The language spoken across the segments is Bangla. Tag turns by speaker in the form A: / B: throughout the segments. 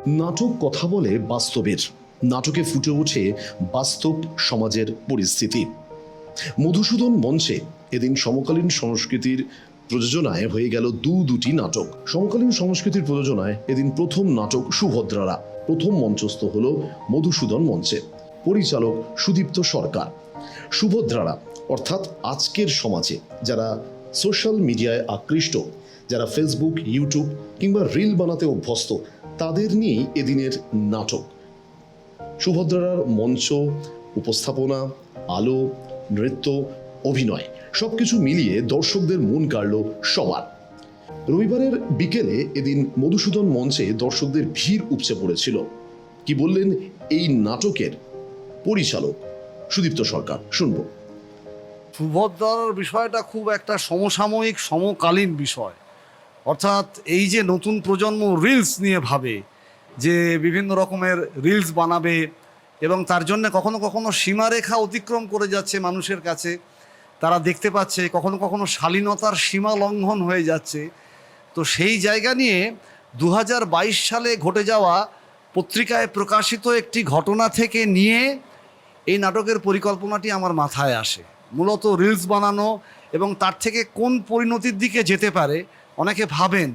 A: নাটক কথা বলে বাস্তবের, নাটকে ফুটে ওঠে বাস্তব সমাজের পরিস্থিতি। মধুসূদন মঞ্চে এদিন সমকালীন সংস্কৃতির প্রযোজনায় হয়ে গেল দুটি নাটক। সমকালীন সংস্কৃতির প্রযোজনায় এদিন প্রথম নাটক সুভদ্রারা প্রথম মঞ্চস্থ হল মধুসূদন মঞ্চে। পরিচালক সুদীপ্ত সরকার। সুভদ্রারা অর্থাৎ আজকের সমাজে যারা সোশ্যাল মিডিয়ায় আকৃষ্ট, যারা ফেসবুক, ইউটিউব কিংবা রিল বানাতে অভ্যস্ত, তাদের নিয়েই এদিনের নাটক। সুভদ্রার মঞ্চ, উপস্থাপনা, আলো, নৃত্য, অভিনয় সবকিছু মিলিয়ে দর্শকদের মন কাড়ল সবার। রবিবারের বিকেলে এদিন মধুসূদন মঞ্চে দর্শকদের ভিড় উপচে পড়েছিল। কি বললেন এই নাটকের পরিচালক সুদীপ্ত সরকার, শুনবো।
B: সুভদ্রার বিষয়টা খুব একটা সমসাময়িক সমকালীন বিষয়। অর্থাৎ এই যে নতুন প্রজন্ম রিলস নিয়ে ভাবে যে বিভিন্ন রকমের রিলস বানাবে এবং তার জন্য কখনো কখনো সীমারেখা অতিক্রম করে যাচ্ছে মানুষের কাছে, তারা দেখতে পাচ্ছে কখনো কখনো শালীনতার সীমা লঙ্ঘন হয়ে যাচ্ছে। তো সেই জায়গা নিয়ে 2022 সালে ঘটে যাওয়া পত্রিকায় প্রকাশিত একটি ঘটনা থেকে নিয়ে এই নাটকের পরিকল্পনাটি আমার মাথায় আসে। মূলত রিলস বানানো এবং তার থেকে কোন পরিণতির দিকে যেতে পারে। অনেকে ভাবেন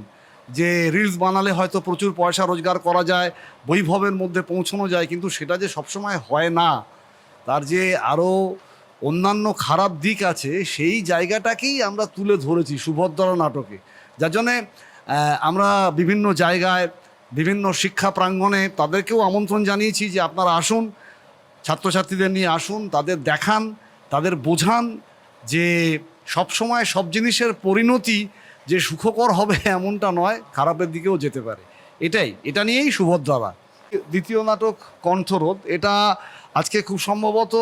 B: যে রিলস বানালে হয়তো প্রচুর পয়সা রোজগার করা যায়, বৈভবের মধ্যে পৌঁছানো যায়, কিন্তু সেটা যে সবসময় হয় না, তার যে আরও অন্যান্য খারাপ দিক আছে, সেই জায়গাটাকেই আমরা তুলে ধরেছি সুভদ্রা নাটকে। যার জন্যে আমরা বিভিন্ন জায়গায়, বিভিন্ন শিক্ষা প্রাঙ্গণে তাদেরকেও আমন্ত্রণ জানিয়েছি যে আপনারা আসুন, ছাত্রছাত্রীদের নিয়ে আসুন, তাদের দেখান, তাদের বোঝান যে সবসময় সব জিনিসের পরিণতি যে সুখকর হবে এমনটা নয়, খারাপের দিকেও যেতে পারে। এটা নিয়েই সুভদ্রারা। দ্বিতীয় নাটক কণ্ঠরোধ, এটা আজকে খুব সম্ভবত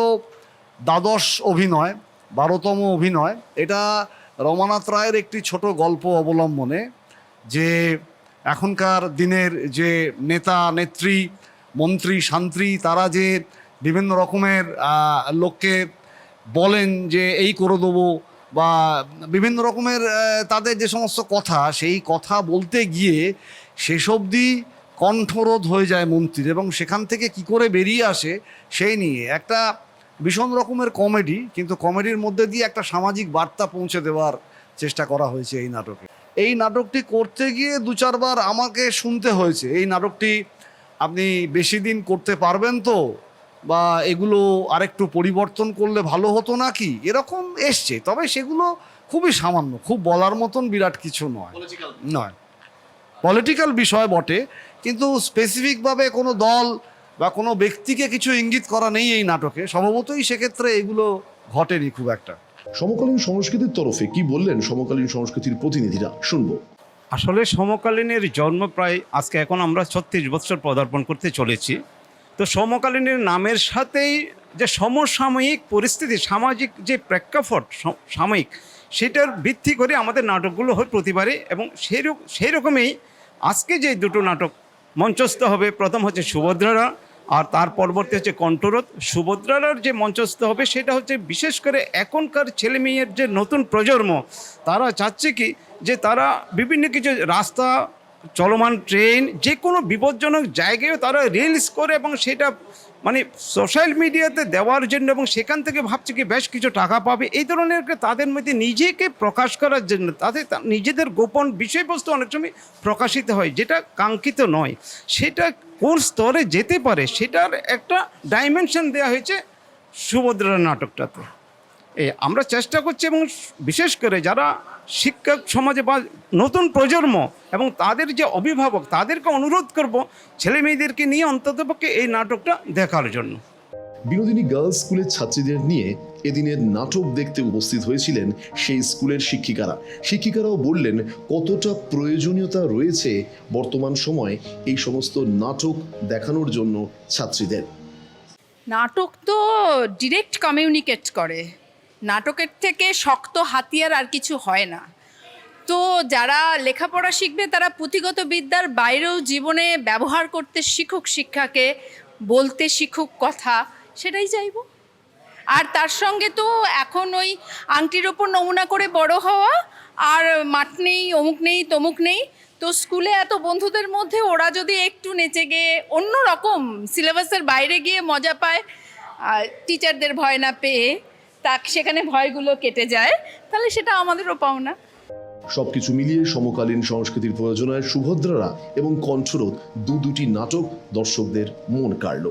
B: দ্বাদশ অভিনয়, 12তম অভিনয়। এটা রমানাথ রায়ের একটি ছোট গল্প অবলম্বনে, যে এখনকার দিনের যে নেতা নেত্রী, মন্ত্রী শান্ত্রী, তারা যে বিভিন্ন রকমের লোককে বলেন যে এই করে দেবো, বা বিভিন্ন রকমের তাদের যে সমস্ত কথা, সেই কথা বলতে গিয়ে শেষ অবধি কণ্ঠরোধ হয়ে যায় মন্ত্রীর, এবং সেখান থেকে কি করে বেরিয়ে আসে সেই নিয়ে একটা ভীষণ রকমের কমেডি, কিন্তু কমেডির মধ্যে দিয়ে একটা সামাজিক বার্তা পৌঁছে দেওয়ার চেষ্টা করা হয়েছে এই নাটকে। এই নাটকটি করতে গিয়ে 2-4 বার আমাকে শুনতে হয়েছে, এই নাটকটি আপনি বেশি দিন করতে পারবেন তো, বা এগুলো আরেকটু পরিবর্তন করলে ভালো হতো নাকি, এরকম এসছে। তবে সেগুলো খুবই সামান্য, খুব বলার মতন বিরাট কিছু নয়। পলিটিক্যাল বিষয় বটে, কিন্তু স্পেসিফিকভাবে কোনো দল বা কোনো ব্যক্তিকে কিছু ইঙ্গিত করা নেই এই নাটকে। সম্ভবতই সেক্ষেত্রে এগুলো ঘটেনি খুব একটা।
A: সমকালীন সংস্কৃতির তরফে কি বললেন সমকালীন সংস্কৃতির প্রতিনিধিরা, শুনবো।
C: আসলে সমকালীনের জন্ম প্রায় আজকে এখন আমরা 36 বছর পদার্পণ করতে চলেছি। তো সমকালীনের নামের সাথেই যে সমসাময়িক পরিস্থিতি, সামাজিক যে প্রেক্ষাপট সাময়িক, সেটার ভিত্তি করে আমাদের নাটকগুলো হয় প্রতিবারই, এবং সেই রকমই আজকে যে দুটো নাটক মঞ্চস্থ হবে, প্রথম হচ্ছে সুভদ্রারা, আর তার পরবর্তী হচ্ছে কণ্ঠরোধ। সুভদ্রার যে মঞ্চস্থ হবে সেটা হচ্ছে বিশেষ করে এখনকার ছেলে মেয়ের যে নতুন প্রজন্ম, তারা চাচ্ছে কি যে তারা বিভিন্ন কিছু রাস্তা, চলমান ট্রেন, যে কোনো বিপজ্জনক জায়গায়ও তারা রিলস করে এবং সেটা মানে সোশ্যাল মিডিয়াতে দেওয়ার জন্য, এবং সেখান থেকে ভাবছে কি বেশ কিছু টাকা পাবে, এই ধরনের তাদের মধ্যে নিজেকে প্রকাশ করার জন্য তাদের নিজেদের গোপন বিষয়বস্তু অনেক সময় প্রকাশিত হয়, যেটা কাঙ্ক্ষিত নয়। সেটা কোন স্তরে যেতে পারে সেটার একটা ডাইমেনশন দেওয়া হয়েছে সুভদ্রার নাটকটাতে। আমরা চেষ্টা করছি, এবং বিশেষ করে যারা শিক্ষক সমাজে বা নতুন প্রজন্ম এবং তাদের যে অভিভাবক, তাদেরকে অনুরোধ করব ছেলে মেয়েদেরকে নিয়ে অন্ততপক্ষে এই নাটকটা দেখার জন্য।
A: বিনোদিনী গার্লস স্কুলের ছাত্রীদের নিয়ে এদিনের নাটক দেখতে উপস্থিত হয়েছিলেন সেই স্কুলের শিক্ষিকারাও বললেন কতটা প্রয়োজনীয়তা রয়েছে বর্তমান সময় এই সমস্ত নাটক দেখানোর জন্য ছাত্রীদের।
D: নাটক তো ডিরেক্ট কমিউনিকেট করে, নাটকের থেকে শক্ত হাতিয়ার আর কিছু হয় না। তো যারা লেখাপড়া শিখবে তারা পুঁথিগত বিদ্যার বাইরেও জীবনে ব্যবহার করতে শিখুক, শিক্ষাকে বলতে শিখুক কথা, সেটাই চাইব। আর তার সঙ্গে তো এখন ওই আংটির ওপর নমুনা করে বড় হওয়া, আর মাঠ নেই, অমুক নেই, তমুক নেই, তো স্কুলে এত বন্ধুদের মধ্যে ওরা যদি একটু নেচে গিয়ে অন্য রকম সিলেবাসের বাইরে গিয়ে মজা পায়, টিচারদের ভয় না পেয়ে সেখানে ভয়গুলো কেটে যায়, তাহলে সেটা আমাদেরও পাওনা।
A: সবকিছু মিলিয়ে সমকালীন সংস্কৃতির প্রয়োজনায় সুভদ্রারা এবং কণ্ঠরোধ দুটি নাটক দর্শকদের মন কাড়ল।